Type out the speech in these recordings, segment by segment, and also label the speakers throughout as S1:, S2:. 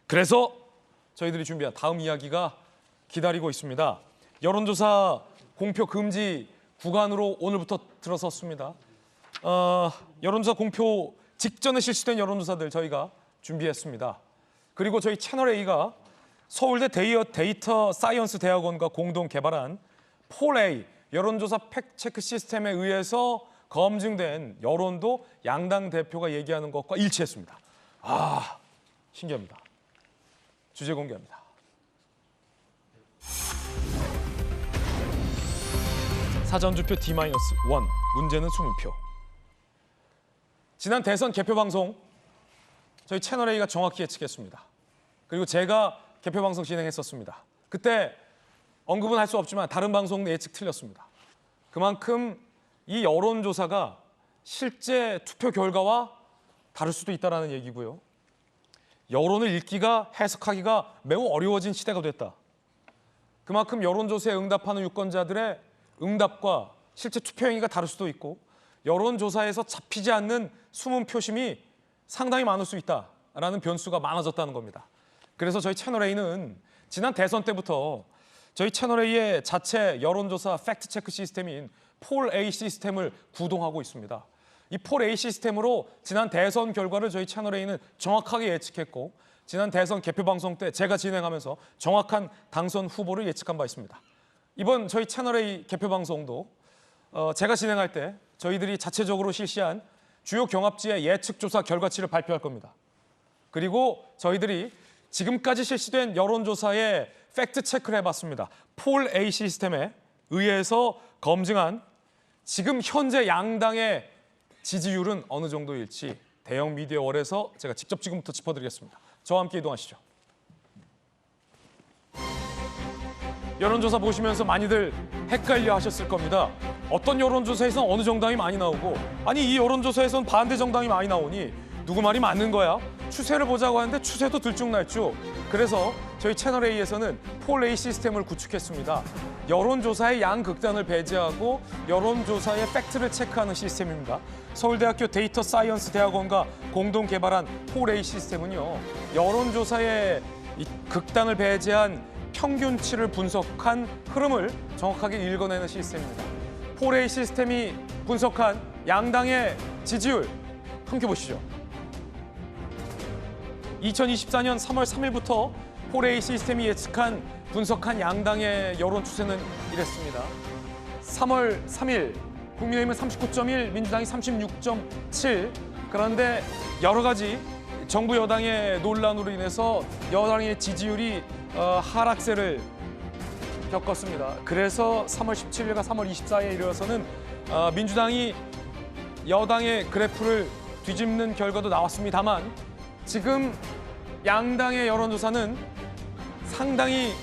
S1: 그래서 저희들이 준비한 다음 이야기가 기다리고 있습니다. 여론조사 공표 금지 구간으로 오늘부터 들어섰습니다. 여론조사 공표 직전에 실시된 여론조사들 저희가 준비했습니다. 그리고 저희 채널A가 서울대 데이터 사이언스 대학원과 공동 개발한 폴A 여론조사 팩트체크 시스템에 의해서 검증된 여론도 양당 대표가 얘기하는 것과 일치했습니다. 신기합니다. 주제 공개합니다. 사전투표 D-1, 문제는 20표. 지난 대선 개표방송 저희 채널A가 정확히 예측했습니다. 그리고 제가 개표방송 진행했었습니다. 그때 언급은 할 수 없지만 다른 방송 예측 틀렸습니다. 그만큼 이 여론조사가 실제 투표 결과와 다를 수도 있다는 얘기고요. 여론을 읽기가 해석하기가 매우 어려워진 시대가 됐다. 그만큼 여론조사에 응답하는 유권자들의 응답과 실제 투표 행위가 다를 수도 있고 여론조사에서 잡히지 않는 숨은 표심이 상당히 많을 수 있다라는 변수가 많아졌다는 겁니다. 그래서 저희 채널A는 지난 대선 때부터 저희 채널A의 자체 여론조사 팩트체크 시스템인 폴A 시스템을 구동하고 있습니다. 이 폴A 시스템으로 지난 대선 결과를 저희 채널A는 정확하게 예측했고 지난 대선 개표방송 때 제가 진행하면서 정확한 당선 후보를 예측한 바 있습니다. 이번 저희 채널A 개표방송도 제가 진행할 때 저희들이 자체적으로 실시한 주요 경합지의 예측조사 결과치를 발표할 겁니다. 그리고 저희들이 지금까지 실시된 여론조사의 팩트체크를 해봤습니다. 폴A 시스템에 의해서 검증한 지금 현재 양당의 지지율은 어느 정도일지 대형 미디어월에서 제가 직접 지금부터 짚어드리겠습니다. 저와 함께 이동하시죠. 여론조사 보시면서 많이들 헷갈려 하셨을 겁니다. 어떤 여론조사에서는 어느 정당이 많이 나오고 아니 이 여론조사에서는 반대 정당이 많이 나오니 누구 말이 맞는 거야? 추세를 보자고 하는데 추세도 들쭉날쭉. 그래서 저희 채널A에서는 폴A 시스템을 구축했습니다. 여론조사의 양극단을 배제하고 여론조사의 팩트를 체크하는 시스템입니다. 서울대학교 데이터 사이언스 대학원과 공동 개발한 폴A 시스템은요. 여론조사의 이 극단을 배제한 평균치를 분석한 흐름을 정확하게 읽어내는 시스템입니다. 폴A 시스템이 분석한 양당의 지지율 함께 보시죠. 2024년 3월 3일부터 폴A 시스템이 예측한 분석한 양당의 여론 추세는 이랬습니다. 3월 3일 국민의힘은 39.1, 민주당이 36.7. 그런데 여러 가지 정부 여당의 논란으로 인해서 여당의 지지율이 하락세를 겪었습니다. 그래서 3월 17일과 3월 24일에 이르러서는 민주당이 여당의 그래프를 뒤집는 결과도 나왔습니다만 지금 양당의 여론조사는 상당히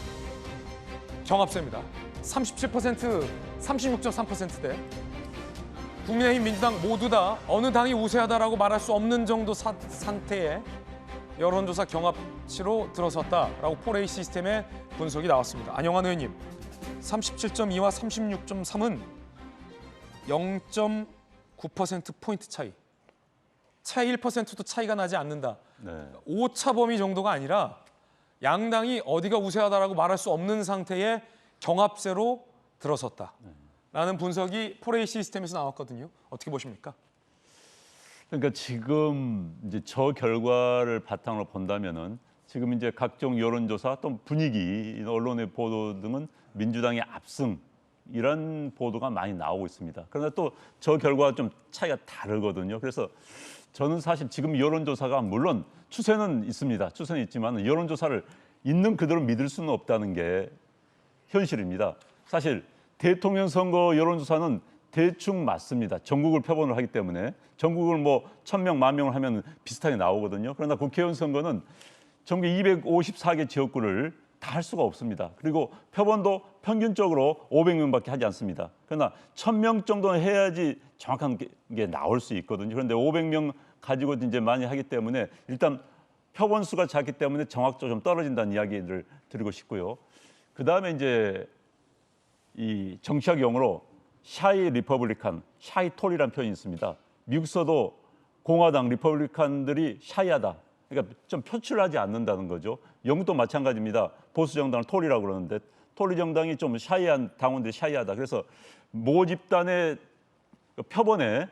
S1: 경합세입니다. 37%, 36.3%대. 국민의힘, 민주당 모두 다 어느 당이 우세하다라고 말할 수 없는 정도 상태에 여론조사 경합치로 들어섰다라고 폴A 시스템의 분석이 나왔습니다. 안영환 의원님, 37.2와 36.3은 0.9%포인트 차이. 차이 1%도 차이가 나지 않는다. 네. 오차 범위 정도가 아니라 양당이 어디가 우세하다라고 말할 수 없는 상태의 경합세로 들어섰다라는 분석이 폴A 시스템에서 나왔거든요. 어떻게 보십니까?
S2: 그러니까 지금 이제 저 결과를 바탕으로 본다면은 지금 이제 각종 여론조사 또 분위기, 언론의 보도 등은 민주당의 압승 이런 보도가 많이 나오고 있습니다. 그러나 또 저 결과와 좀 차이가 다르거든요. 그래서 저는 사실 지금 여론조사가 물론 추세는 있습니다. 추세는 있지만 여론조사를 있는 그대로 믿을 수는 없다는 게 현실입니다. 사실 대통령 선거 여론조사는 대충 맞습니다. 전국을 표본을 하기 때문에 전국을 뭐 1000명, 10,000명을 하면 비슷하게 나오거든요. 그러나 국회의원 선거는 전국 254개 지역구를 다 할 수가 없습니다. 그리고 표본도 평균적으로 500명밖에 하지 않습니다. 그러나 1000명 정도는 해야지 정확한 게 나올 수 있거든요. 그런데 500명 가지고 이제 많이 하기 때문에 일단 표본 수가 작기 때문에 정확도가 좀 떨어진다는 이야기를 드리고 싶고요. 그 다음에 이제 이 정치학 용어로 샤이 리퍼블리칸, 샤이 톨이라는 표현이 있습니다. 미국서도 공화당 리퍼블리칸들이 샤이하다. 그러니까 좀 표출하지 않는다는 거죠. 영국도 마찬가지입니다. 보수 정당을 토리라고 그러는데 토리 정당이 좀 샤이한 당원들이 샤이하다. 그래서 모 집단의 표본에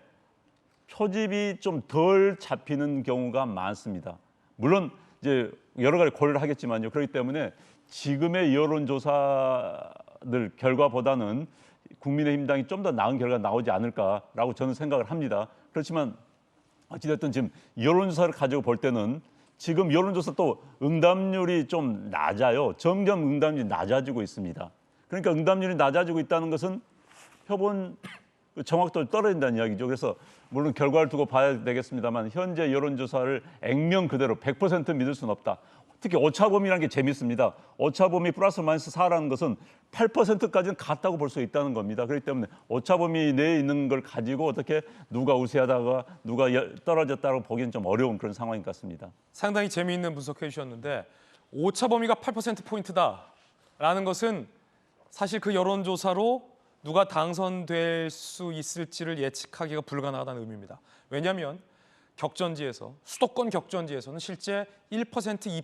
S2: 표집이 좀 덜 잡히는 경우가 많습니다. 물론 이제 여러 가지 고려를 하겠지만요. 그렇기 때문에 지금의 여론조사들 결과보다는 국민의힘당이 좀 더 나은 결과가 나오지 않을까라고 저는 생각을 합니다. 그렇지만 어찌됐든 지금 여론조사를 가지고 볼 때는 지금 여론조사 또 응답률이 좀 낮아요. 점점 응답률이 낮아지고 있습니다. 그러니까 응답률이 낮아지고 있다는 것은 표본 정확도가 떨어진다는 이야기죠. 그래서 물론 결과를 두고 봐야 되겠습니다만 현재 여론조사를 액면 그대로 100% 믿을 수는 없다. 특히 오차범위라는 게 재밌습니다. 오차범위 플러스 마이너스 4라는 것은 8%까지는 같다고 볼 수 있다는 겁니다. 그렇기 때문에 오차범위 내에 있는 걸 가지고 어떻게 누가 우세하다가 누가 떨어졌다고 보기는 좀 어려운 그런 상황인 것 같습니다.
S1: 상당히 재미있는 분석해 주셨는데 오차 범위가 8%포인트다라는 것은 사실 그 여론조사로 누가 당선될 수 있을지를 예측하기가 불가능하다는 의미입니다. 왜냐하면 격전지에서 수도권 격전지에서는 실제 1%,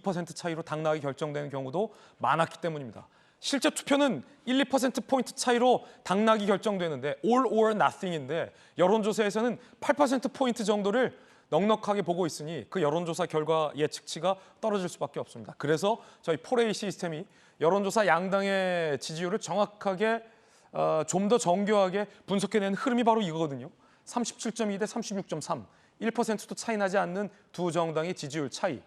S1: 2% 차이로 당락이 결정되는 경우도 많았기 때문입니다. 실제 투표는 1, 2%포인트 차이로 당락이 결정되는데 all or nothing인데 여론조사에서는 8%포인트 정도를 넉넉하게 보고 있으니 그 여론조사 결과 예측치가 떨어질 수밖에 없습니다. 그래서 저희 폴A 시스템이 여론조사 양당의 지지율을 정확하게 좀 더 정교하게 분석해내는 흐름이 바로 이거거든요. 37.2 대 36.3, 1%도 차이 나지 않는 두 정당의 지지율 차이.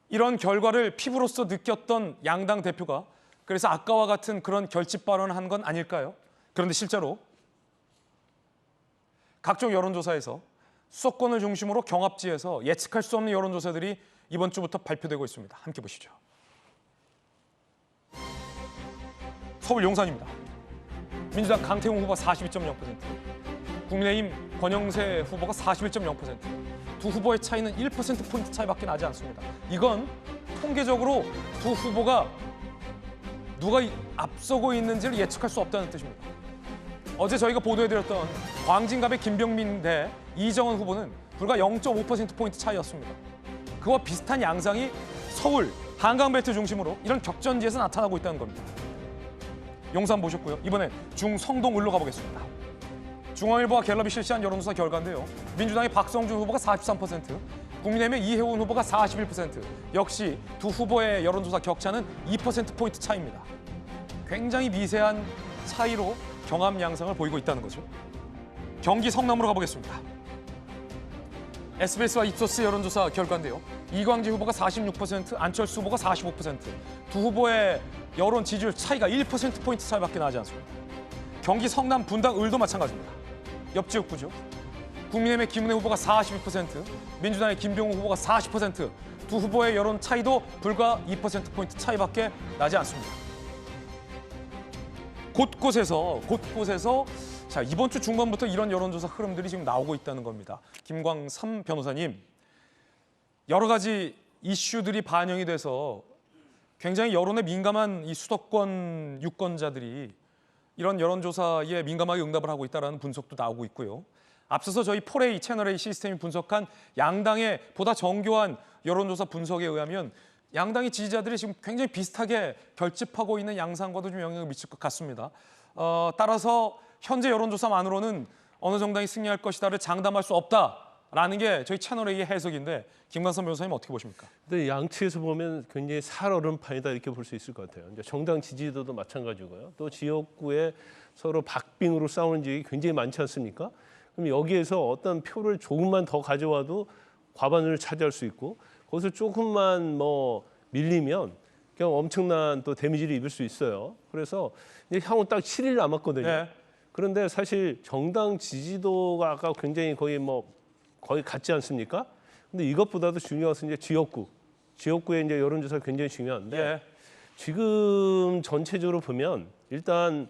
S1: 이런 결과를 피부로서 느꼈던 양당 대표가 그래서 아까와 같은 그런 결집 발언을 한 건 아닐까요? 그런데 실제로 각종 여론조사에서 수도권을 중심으로 경합지에서 예측할 수 없는 여론조사들이 이번 주부터 발표되고 있습니다. 함께 보시죠. 서울 용산입니다. 민주당 강태웅 후보가 42.0%, 국민의힘 권영세 후보가 41.0%. 두 후보의 차이는 1%포인트 차이밖에 나지 않습니다. 이건 통계적으로 두 후보가 누가 앞서고 있는지를 예측할 수 없다는 뜻입니다. 어제 저희가 보도해드렸던 광진갑의 김병민 대 이정은 후보는 불과 0.5%포인트 차이였습니다. 그와 비슷한 양상이 서울, 한강벨트 중심으로 이런 격전지에서 나타나고 있다는 겁니다. 용산 보셨고요. 이번엔 중성동을로 가보겠습니다. 중앙일보와 갤럽이 실시한 여론조사 결과인데요. 민주당의 박성준 후보가 43%, 국민의힘의 이혜훈 후보가 41%. 역시 두 후보의 여론조사 격차는 2%포인트 차이입니다. 굉장히 미세한 차이로 경합 양상을 보이고 있다는 거죠. 경기 성남으로 가보겠습니다. SBS와 입소스 여론조사 결과인데요. 이광재 후보가 46%, 안철수 후보가 45%. 두 후보의 여론 지지율 차이가 1%포인트 차이밖에 나지 않습니다. 경기 성남 분당 을도 마찬가지입니다. 옆 지역구죠. 국민의힘의 김은혜 후보가 42%, 민주당의 김병우 후보가 40%. 두 후보의 여론 차이도 불과 2%포인트 차이밖에 나지 않습니다. 곳곳에서 자, 이번 주 중반부터 이런 여론조사 흐름들이 지금 나오고 있다는 겁니다. 김광삼 변호사님, 여러 가지 이슈들이 반영이 돼서 굉장히 여론에 민감한 이 수도권 유권자들이 이런 여론조사에 민감하게 응답을 하고 있다는 분석도 나오고 있고요. 앞서서 저희 폴A 채널A 시스템이 분석한 양당의 보다 정교한 여론조사 분석에 의하면 양당의 지지자들이 지금 굉장히 비슷하게 결집하고 있는 양상과도 좀 영향을 미칠 것 같습니다. 따라서 현재 여론조사만으로는 어느 정당이 승리할 것이다를 장담할 수 없다라는 게 저희 채널A의 해석인데 김광선 변호사님 어떻게 보십니까?
S3: 근데 양측에서 보면 굉장히 살얼음판이다 이렇게 볼 수 있을 것 같아요. 이제 정당 지지도도 마찬가지고요. 또 지역구에 서로 박빙으로 싸우는 지역이 굉장히 많지 않습니까? 그럼 여기에서 어떤 표를 조금만 더 가져와도 과반을 차지할 수 있고 거기서 조금만 밀리면 그냥 엄청난 또 데미지를 입을 수 있어요. 그래서 이제 향후 딱 7일 남았거든요.
S1: 네.
S3: 그런데 사실 정당 지지도가 아까 굉장히 거의 같지 않습니까? 근데 이것보다도 중요한 것은 이제 지역구의 이제 여론조사가 굉장히 중요한데
S1: 예.
S3: 지금 전체적으로 보면 일단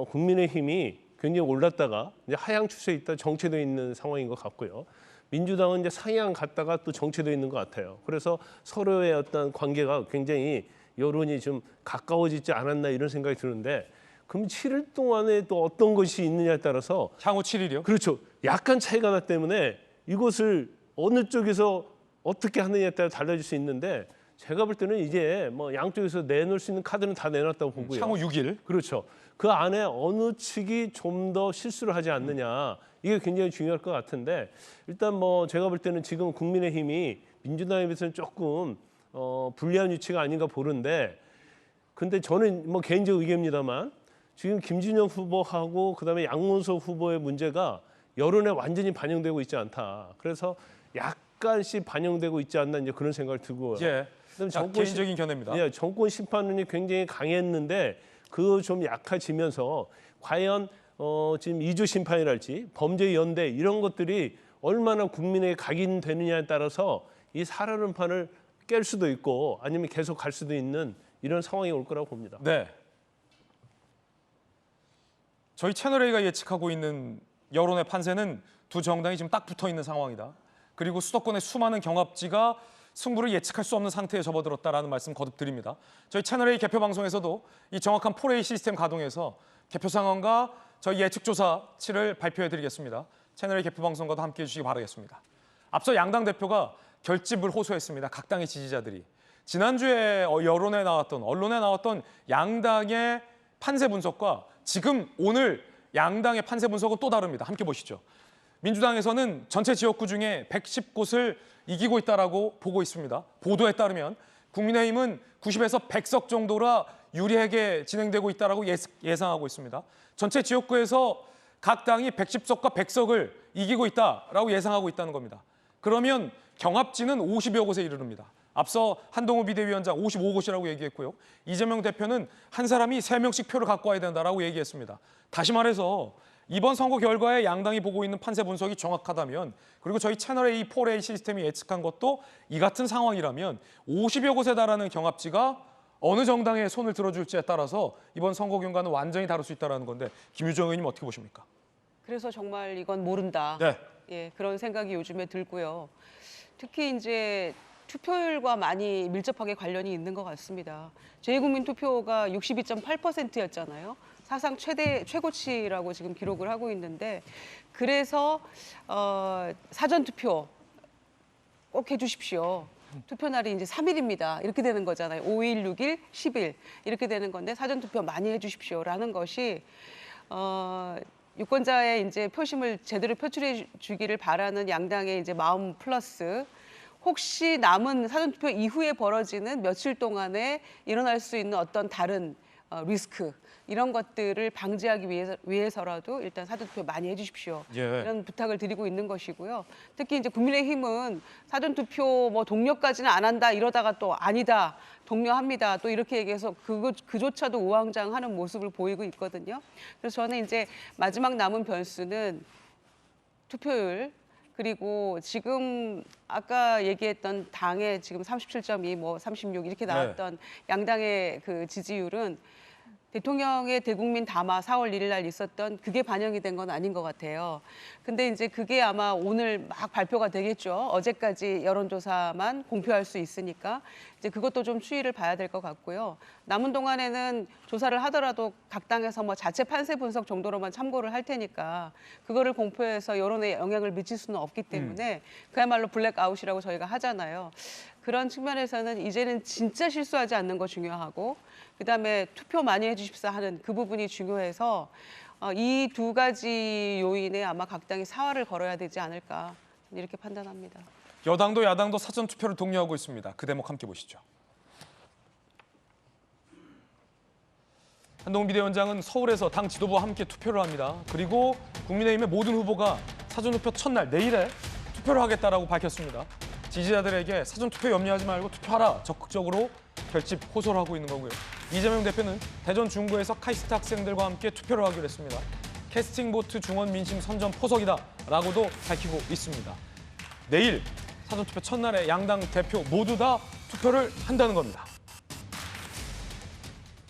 S3: 국민의힘이 굉장히 올랐다가 이제 하향 추세에 있다 정체되어 있는 상황인 것 같고요. 민주당은 이제 상향 갔다가 또 정체되어 있는 것 같아요. 그래서 서로의 어떤 관계가 굉장히 여론이 좀 가까워지지 않았나 이런 생각이 드는데 그럼 7일 동안에 또 어떤 것이 있느냐에 따라서
S1: 향후 7일이요?
S3: 그렇죠. 약간 차이가 나 때문에 이것을 어느 쪽에서 어떻게 하느냐에 따라 달라질 수 있는데 제가 볼 때는 이제 뭐 양쪽에서 내놓을 수 있는 카드는 다 내놨다고 보고요.
S1: 향후 6일.
S3: 그렇죠. 그 안에 어느 측이 좀 더 실수를 하지 않느냐 이게 굉장히 중요할 것 같은데 일단 뭐 제가 볼 때는 지금 국민의힘이 민주당에 비해서는 조금 불리한 위치가 아닌가 보는데 근데 저는 뭐 개인적 의견입니다만 지금 김진영 후보하고 그다음에 양문석 후보의 문제가 여론에 완전히 반영되고 있지 않다. 그래서 약간씩 반영되고 있지 않나 이제 그런 생각을 들고요.
S1: 예.
S3: 그다음에
S1: 자, 개인적인 견해입니다.
S3: 예, 정권 심판론이 굉장히 강했는데 그거 좀 약해지면서 과연 지금 이주 심판이랄지 범죄 연대 이런 것들이 얼마나 국민에게 각인되느냐에 따라서 이 살얼음판을 깰 수도 있고 아니면 계속 갈 수도 있는 이런 상황이 올 거라고 봅니다.
S1: 네. 저희 채널A가 예측하고 있는 여론의 판세는 두 정당이 지금 딱 붙어 있는 상황이다. 그리고 수도권의 수많은 경합지가 승부를 예측할 수 없는 상태에 접어들었다라는 말씀 거듭 드립니다. 저희 채널A 개표 방송에서도 이 정확한 폴A 시스템 가동해서 개표 상황과 저희 예측 조사치를 발표해 드리겠습니다. 채널A 개표 방송과도 함께해 주시기 바라겠습니다. 앞서 양당 대표가 결집을 호소했습니다. 각 당의 지지자들이. 지난주에 여론에 나왔던 언론에 나왔던 양당의 판세 분석과 지금 오늘 양당의 판세 분석은 또 다릅니다. 함께 보시죠. 민주당에서는 전체 지역구 중에 110곳을 이기고 있다라고 보고 있습니다. 보도에 따르면 국민의힘은 90에서 100석 정도라 유리하게 진행되고 있다라고 예상하고 있습니다. 전체 지역구에서 각 당이 110석과 100석을 이기고 있다라고 예상하고 있다는 겁니다. 그러면 경합지는 50여 곳에 이르릅니다. 앞서 한동훈 비대위원장 55곳이라고 얘기했고요. 이재명 대표는 한 사람이 3명씩 표를 갖고 와야 된다라고 얘기했습니다. 다시 말해서 이번 선거 결과에 양당이 보고 있는 판세 분석이 정확하다면 그리고 저희 채널A 폴A 시스템이 예측한 것도 이 같은 상황이라면 50여 곳에 달하는 경합지가 어느 정당에 손을 들어줄지에 따라서 이번 선거 결과는 완전히 다를 수 있다는 건데 김유정 의원님 어떻게 보십니까?
S4: 그래서 정말 이건 모른다.
S1: 네.
S4: 예, 그런 생각이 요즘에 들고요. 특히 이제 투표율과 많이 밀접하게 관련이 있는 것 같습니다. 제2국민 투표가 62.8%였잖아요. 사상 최고치라고 지금 기록을 하고 있는데 그래서 사전 투표 꼭 해주십시오. 투표 날이 이제 3일입니다. 이렇게 되는 거잖아요. 5일, 6일, 10일 이렇게 되는 건데 사전 투표 많이 해주십시오라는 것이 유권자의 이제 표심을 제대로 표출해 주기를 바라는 양당의 이제 마음 플러스 혹시 남은 사전 투표 이후에 벌어지는 며칠 동안에 일어날 수 있는 어떤 다른 리스크 이런 것들을 방지하기 위해서라도 일단 사전투표 많이 해주십시오.
S1: 예.
S4: 이런 부탁을 드리고 있는 것이고요. 특히 이제 국민의힘은 사전투표 뭐 독려까지는 안 한다 이러다가 또 아니다 독려합니다 또 이렇게 얘기해서 그조차도 우왕좌왕하는 모습을 보이고 있거든요. 그래서 저는 이제 마지막 남은 변수는 투표율. 그리고 지금 아까 얘기했던 당의 지금 37.2, 뭐 36 이렇게 나왔던 양당의 그 지지율은 대통령의 대국민 담화 4월 1일 날 있었던 그게 반영이 된 건 아닌 것 같아요. 근데 이제 그게 아마 오늘 막 발표가 되겠죠. 어제까지 여론조사만 공표할 수 있으니까 이제 그것도 좀 추이를 봐야 될 것 같고요. 남은 동안에는 조사를 하더라도 각 당에서 뭐 자체 판세 분석 정도로만 참고를 할 테니까 그거를 공표해서 여론에 영향을 미칠 수는 없기 때문에 그야말로 블랙아웃이라고 저희가 하잖아요. 그런 측면에서는 이제는 진짜 실수하지 않는 거 중요하고 그다음에 투표 많이 해주십사 하는 그 부분이 중요해서 이 두 가지 요인에 아마 각 당이 사활을 걸어야 되지 않을까 이렇게 판단합니다.
S1: 여당도 야당도 사전 투표를 독려하고 있습니다. 그 대목 함께 보시죠. 한동훈 비대위원장은 서울에서 당 지도부와 함께 투표를 합니다. 그리고 국민의힘의 모든 후보가 사전 투표 첫날 내일에 투표를 하겠다라고 밝혔습니다. 지지자들에게 사전 투표 염려하지 말고 투표하라 적극적으로 결집 호소를 하고 있는 거고요. 이재명 대표는 대전 중구에서 카이스트 학생들과 함께 투표를 하기로 했습니다. 캐스팅보트 중원 민심 선전 포석이다라고도 밝히고 있습니다. 내일 사전 투표 첫날에 양당 대표 모두 다 투표를 한다는 겁니다.